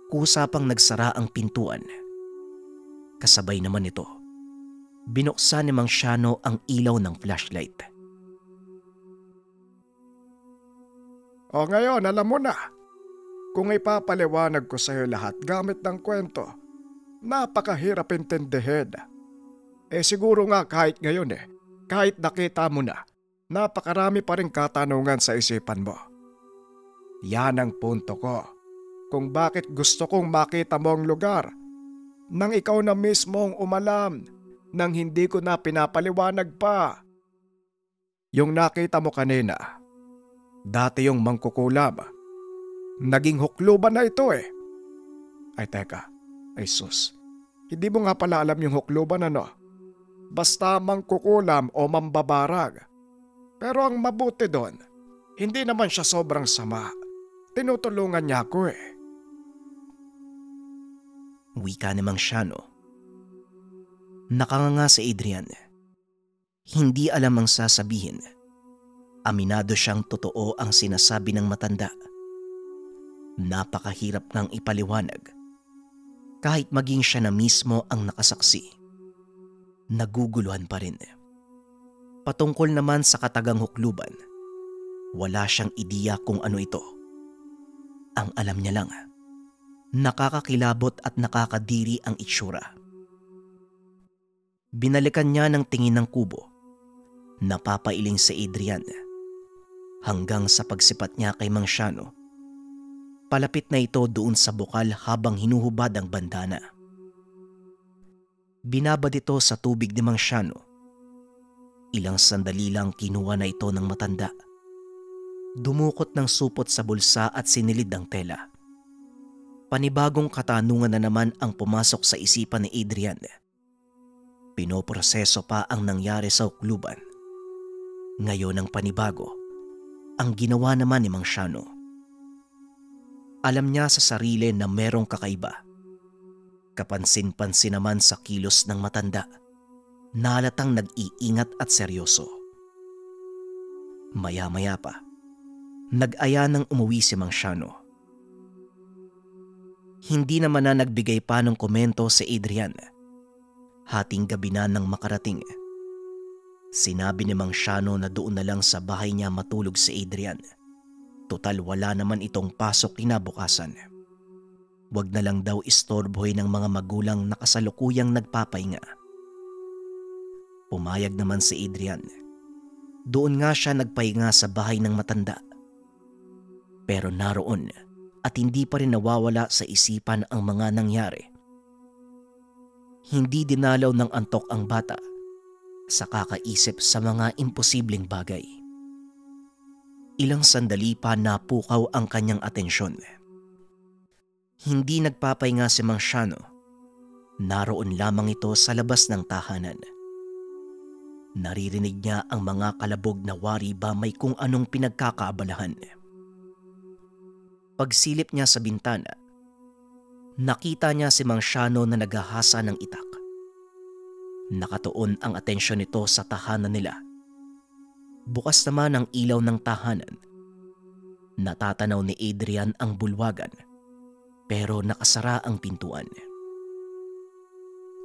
Kusa pang nagsara ang pintuan. Kasabay naman ito, binuksan ni Mang Shano ang ilaw ng flashlight. O ngayon, alam mo na. Kung ipapaliwanag ko sa iyo lahat gamit ng kwento, napakahirap intindihin. Siguro nga kahit ngayon kahit nakita mo na, napakarami pa rin katanungan sa isipan mo. Yan ang punto ko, kung bakit gusto kong makita mo ang lugar, nang ikaw na mismong umalam, nang hindi ko na pinapaliwanag pa. Yung nakita mo kanina, dati yung mangkukulam, naging hukluban na ito Ay teka, ay sus, hindi mo nga pala alam yung hukluban ano? Basta mangkukulam o mambabarag. Pero ang mabuti doon, hindi naman siya sobrang sama. Tinutulungan niya ako Wika ni Mang Shano. Nakanganga si Adrian. Hindi alam ang sasabihin. Aminado siyang totoo ang sinasabi ng matanda. Napakahirap ng ipaliwanag. Kahit maging siya na mismo ang nakasaksi, naguguluhan pa rin. Patungkol naman sa katagang hukluban, wala siyang ideya kung ano ito. Ang alam niya lang, nakakakilabot at nakakadiri ang itsura. Binalikan niya ng tingin ng kubo. Napapailing si Adrian. hanggang sa pagsipat niya kay Mang Shano. Palapit na ito doon sa bukal habang hinuhubad ang bandana. Binabad ito sa tubig ni Mang Shano. Ilang sandali lang kinuha na ito ng matanda. Dumukot ng supot sa bulsa at sinilid ang tela. Panibagong katanungan na naman ang pumasok sa isipan ni Adrian. Pinoproseso pa ang nangyari sa ukluban. Ngayon ang panibago, ang ginawa naman ni Mang Shano. Alam niya sa sarili na merong kakaiba. Kapansin-pansin naman sa kilos ng matanda, na halatang nag-iingat at seryoso. Maya-maya pa, nag-aya ng umuwi si Mang Shano. Hindi naman na nagbigay pa ng komento si Adrian. Hating gabi na nang makarating. Sinabi ni Mang Shano na doon na lang sa bahay niya matulog si Adrian. Total wala naman itong pasok kinabukasan. Wag na lang daw istorbohin ng mga magulang na kasalukuyang nagpapahinga. Pumayag naman si Adrian. Doon nga siya nagpahinga sa bahay ng matanda. Pero naroon at hindi pa rin nawawala sa isipan ang mga nangyari. Hindi dinalaw ng antok ang bata sa kakaisip sa mga imposibleng bagay. Ilang sandali pa napukaw ang kanyang atensyon. Hindi nagpapahinga si Mang Shano. Naroon lamang ito sa labas ng tahanan. Naririnig niya ang mga kalabog na wari ba may kung anong pinagkakaabalahan. Pagsilip niya sa bintana, nakita niya si Mang Shano na naghahasa ng itak. Nakatuon ang atensyon nito sa tahanan nila. Bukas naman ang ilaw ng tahanan. Natatanaw ni Adrian ang bulwagan, pero nakasara ang pintuan.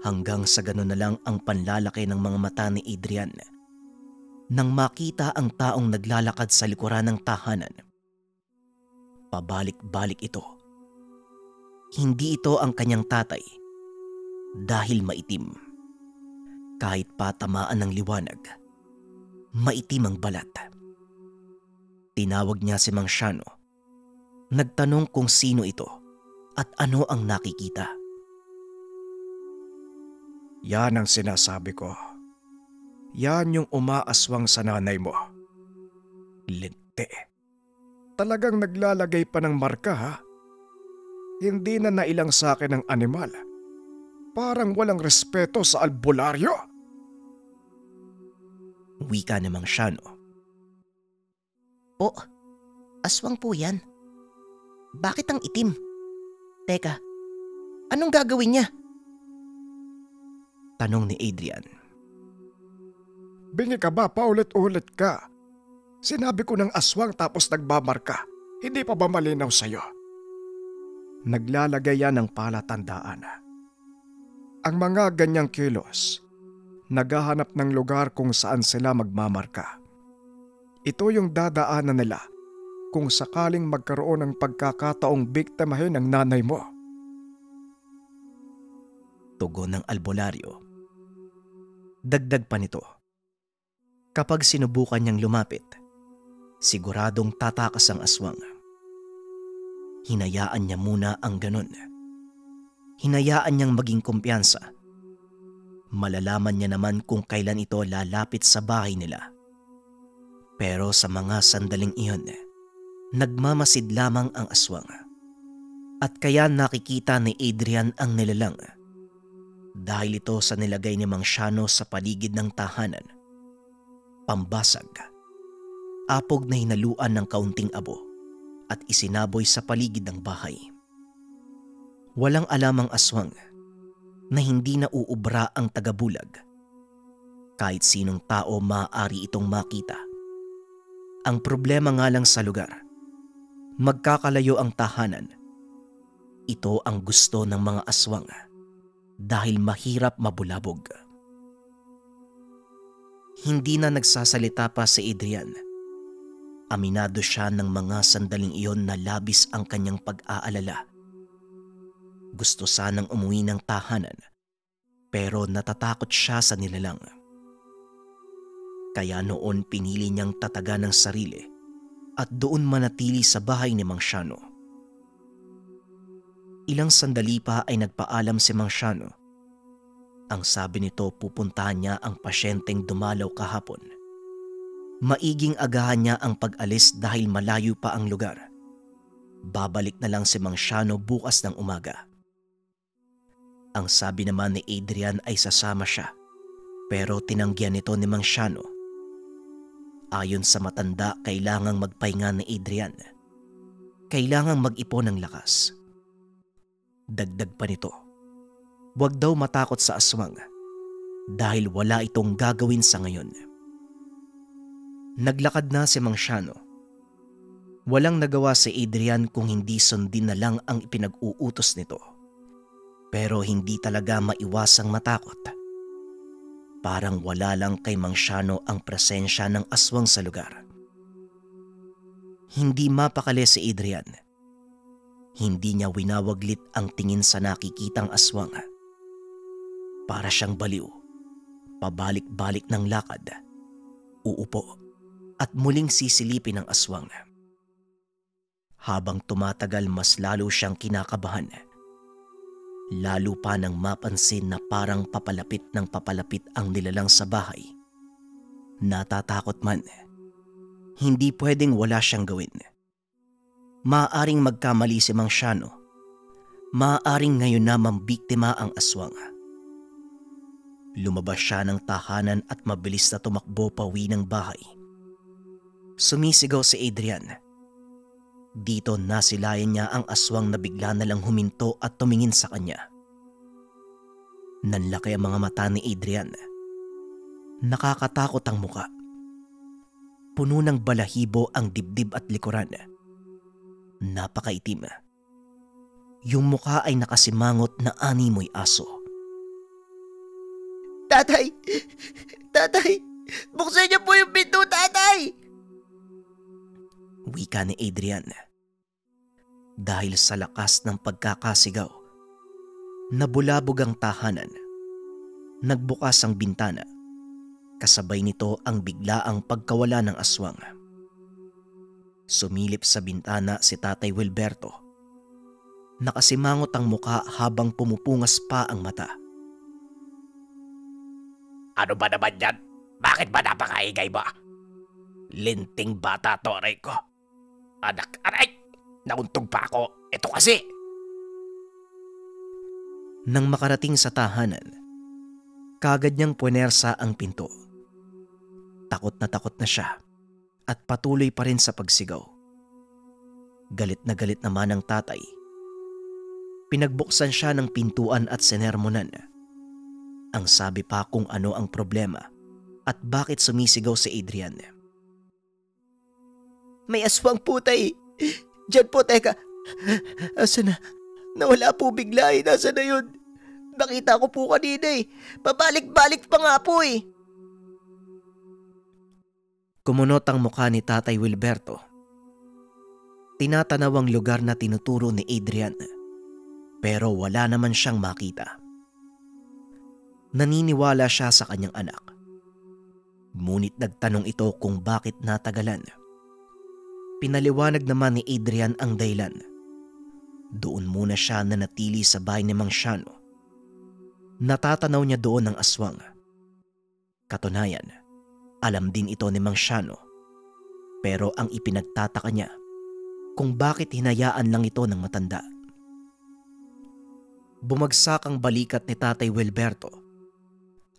Hanggang sa gano'n na lang ang panlalaki ng mga mata ni Adrian nang makita ang taong naglalakad sa likuran ng tahanan. Pabalik-balik ito. Hindi ito ang kanyang tatay dahil maitim. Kahit pa tamaan ng liwanag, maitim ang balat. Tinawag niya si Mang Shano. Nagtanong kung sino ito at ano ang nakikita. Yan ang sinasabi ko. Yan yung umaaswang sa nanay mo. Linti. Talagang naglalagay pa ng marka ha? Hindi na nailang sa akin ang animal. Parang walang respeto sa albularyo. Wika ni Mang Shano. Po, aswang po yan. Bakit ang itim? Teka, anong gagawin niya? Tanong ni Adrian. Bingi ka ba? Paulit-ulit ka. Sinabi ko ng aswang tapos nagbamarka. Hindi pa ba malinaw sa'yo? Naglalagay yan ng palatandaan. Ang mga ganyang kilos, naghahanap ng lugar kung saan sila magmamarka. Ito yung dadaanan nila kung sakaling magkaroon ng pagkakataong biktimahin ng nanay mo. Tugon ng albularyo. Dagdag pa nito. Kapag sinubukan niyang lumapit, siguradong tatakas ang aswang. Hinayaan niya muna ang ganun. Hinayaan niyang maging kumpiyansa. Malalaman niya naman kung kailan ito lalapit sa bahay nila. Pero sa mga sandaling iyon, nagmamasid lamang ang aswang. At kaya nakikita ni Adrian ang nilalang. Dahil ito sa nilagay ni Mang Shano sa paligid ng tahanan. Pambasag. Apog na hinaluan ng kaunting abo at isinaboy sa paligid ng bahay. Walang alamang aswang na hindi na uubra ang tagabulag. Kahit sinong tao maaari itong makita. Ang problema nga lang sa lugar, magkakalayo ang tahanan. Ito ang gusto ng mga aswang dahil mahirap mabulabog. Hindi na nagsasalita pa si Adrian. Aminado siya ng mga sandaling iyon na labis ang kanyang pag-aalala. Gusto sanang umuwi ng tahanan, pero natatakot siya sa nilalang. Kaya noon pinili niyang tatagan ng sarili at doon manatili sa bahay ni Mang Shano. Ilang sandali pa ay nagpaalam si Mang Shano. Ang sabi nito, pupuntahan niya ang pasyenteng dumalaw kahapon. Maiging agahan niya ang pag-alis dahil malayo pa ang lugar. Babalik na lang si Mang Shano bukas ng umaga. Ang sabi naman ni Adrian ay sasama siya, pero tinanggihan nito ni Mang Shano. Ayon sa matanda, kailangang magpahinga ni Adrian. Kailangang mag-ipon ng lakas. Dagdag pa nito, huwag daw matakot sa aswang dahil wala itong gagawin sa ngayon. Naglakad na si Mang Shano. Walang nagawa si Adrian kung hindi sundin na lang ang ipinag-uutos nito. Pero hindi talaga maiwasang matakot. Parang wala lang kay Mang Shano ang presensya ng aswang sa lugar. Hindi mapakali si Adrian. Hindi niya winawaglit ang tingin sa nakikitang aswang. Para siyang baliw, pabalik-balik ng lakad, uupo at muling sisilipin ng aswang. Habang tumatagal, mas lalo siyang kinakabahan. Lalo pa nang mapansin na parang papalapit ng papalapit ang nilalang sa bahay. Natatakot man, hindi pwedeng wala siyang gawin. Maaaring magkamali si Mang Shano. Maaaring ngayon na mambiktima ang aswang. Lumabas siya ng tahanan at mabilis na tumakbo pauwi ng bahay. Sumisigaw si Adrian. Dito nasilayan niya ang aswang na bigla na lang huminto at tumingin sa kanya. Nanlaki ang mga mata ni Adrian. Nakakatakot ang muka. Puno ng balahibo ang dibdib at likuran. Napakaitim. Yung mukha ay nakasimangot na animoy aso. Tatay! Tatay! Buksan niyo po yung pinto, tatay! Wika ni Adrian. Dahil sa lakas ng pagkakasigaw, nabulabog ang tahanan. Nagbukas ang bintana. Kasabay nito ang biglaang pagkawala ng aswang. Sumilip sa bintana si Tatay Wilberto. Nakasimangot ang muka habang pumupungas pa ang mata. Ano ba naman yan? Bakit ba napakaingay mo? Linting bata to, aray ko. Anak, aray! Nauntog pa ako. Ito kasi. Nang makarating sa tahanan, kagad niyang puwersa ang pinto. Takot na siya at patuloy pa rin sa pagsigaw. Galit naman ang tatay. Pinagbuksan siya ng pintuan at sinermonan. Ang sabi pa kung ano ang problema at bakit sumisigaw si Adrian. May aswang po, tay. Diyan po, teka. Asa na? Nawala po bigla eh. Nasa na yun? Nakita ko po kanina eh. Pabalik-balik pa nga po eh. Kumunot ang mukha ni Tatay Wilberto. Tinatanaw ang lugar na tinuturo ni Adrian, pero wala naman siyang makita. Naniniwala siya sa kanyang anak. Ngunit nagtanong ito kung bakit natagalan. Pinaliwanag naman ni Adrian ang dahilan. Doon muna siya nanatili sa bahay ni Mang Shano. Natatanaw niya doon ang aswang. Katunayan, alam din ito ni Mang Shano. Pero ang ipinagtataka niya, kung bakit hinayaan lang ito ng matanda. Bumagsak ang balikat ni Tatay Wilberto.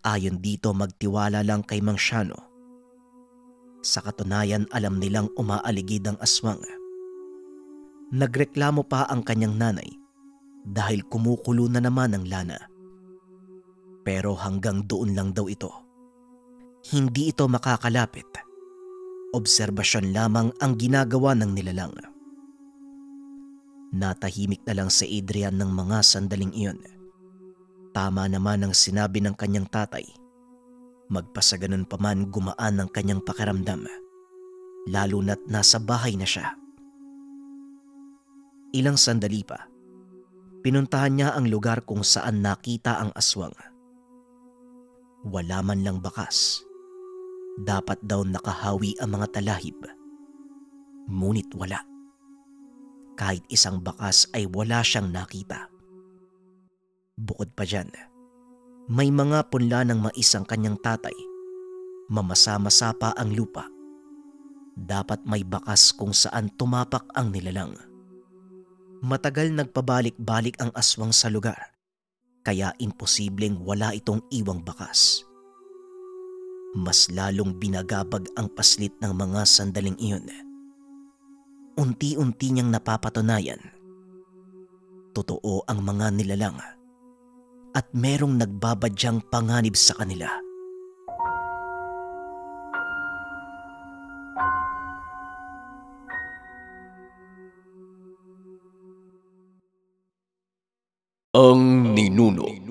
Ayon dito, magtiwala lang kay Mang Shano. Sa katunayan, alam nilang umaaligid ang aswang. Nagreklamo pa ang kanyang nanay dahil kumukulo na naman ang lana. Pero hanggang doon lang daw ito. Hindi ito makakalapit. Obserbasyon lamang ang ginagawa ng nilalang. Natahimik na lang si Adrian ng mga sandaling iyon. Tama naman ang sinabi ng kanyang tatay. Magpasaganon pa man, gumaan ang kanyang pakiramdam. Lalo na't nasa bahay na siya. Ilang sandali pa, pinuntahan niya ang lugar kung saan nakita ang aswang. Wala man lang bakas. Dapat daw nakahawi ang mga talahib. Ngunit wala. Kahit isang bakas ay wala siyang nakita. Bukod pa dyan, may mga punla ng mais ang kanyang tatay. Mamasa-masa pa ang lupa. Dapat may bakas kung saan tumapak ang nilalang. Matagal nagpabalik-balik ang aswang sa lugar, kaya imposibleng wala itong iwang bakas. Mas lalong binagabag ang paslit ng mga sandaling iyon. Unti-unti niyang napapatunayan, totoo ang mga nilalang at merong nagbabadyang panganib sa kanila. Ang Ninuno.